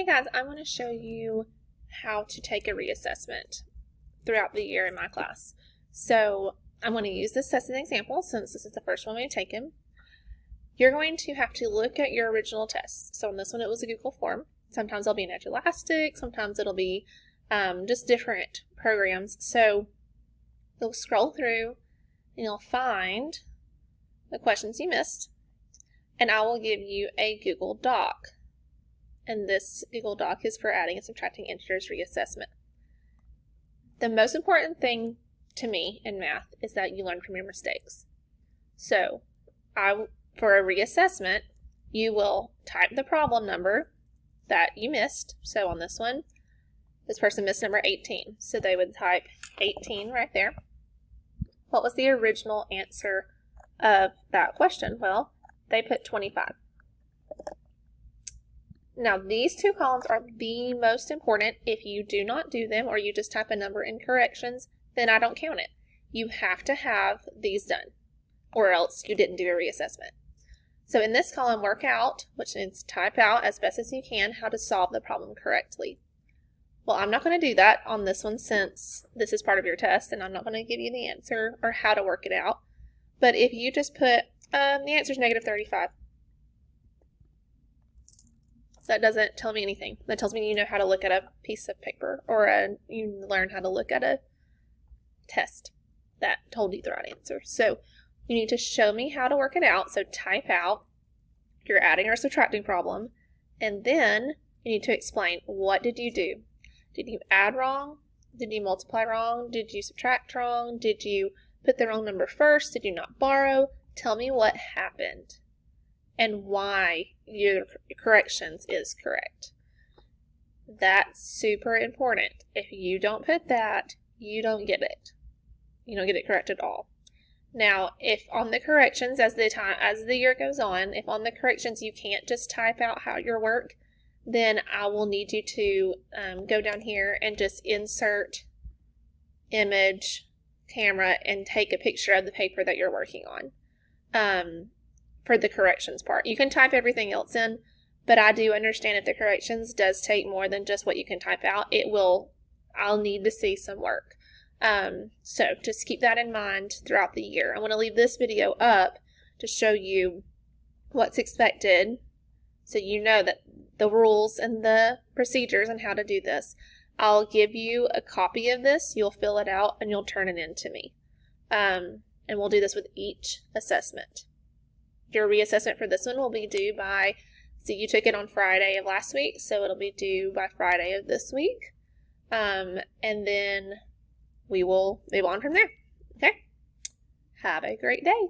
Hey guys, I'm going to show you how to take a reassessment throughout the year in my class. So I'm going to use this as an example since this is the first one we've taken. You're going to have to look at your original tests. So on this one it was a Google form. Sometimes it'll be an Elastic, sometimes it'll be just different programs. So you'll scroll through and you'll find the questions you missed, and I will give you a Google Doc. And this Google Doc is for adding and subtracting integers reassessment. The most important thing to me in math is that you learn from your mistakes. So for a reassessment, you will type the problem number that you missed. So on this one, this person missed number 18. So they would type 18 right there. What was the original answer of that question? Well, they put 25. Now, these two columns are the most important. If you do not do them or you just type a number in corrections, then I don't count it. You have to have these done, or else you didn't do a reassessment. So in this column, work out, which means type out as best as you can how to solve the problem correctly. Well, I'm not going to do that on this one since this is part of your test, and I'm not going to give you the answer or how to work it out. But if you just put, the answer is negative 35. That doesn't tell me anything. That tells me you know how to look at a piece of paper, or you learn how to look at a test that told you the right answer. So you need to show me how to work it out. So type out your adding or subtracting problem, and then you need to explain, what did you do? Did you add wrong? Did you multiply wrong? Did you subtract wrong? Did you put the wrong number first? Did you not borrow? Tell me what happened and why your corrections is correct. That's super important. If you don't put that, you don't get it. You don't get it correct at all. Now, if on the corrections, as the year goes on, if on the corrections you can't just type out how your work, then I will need you to go down here and just insert image, camera, and take a picture of the paper that you're working on. For the corrections part. You can type everything else in, but I do understand if the corrections does take more than just what you can type out, I'll need to see some work. So just keep that in mind throughout the year. I'm going to leave this video up to show you what's expected, so you know that the rules and the procedures and how to do this. I'll give you a copy of this, you'll fill it out, and you'll turn it in to me. And we'll do this with each assessment. Your reassessment for this one will be due by, so you took it on Friday of last week, so it'll be due by Friday of this week. And then we will move on from there. Okay? Have a great day.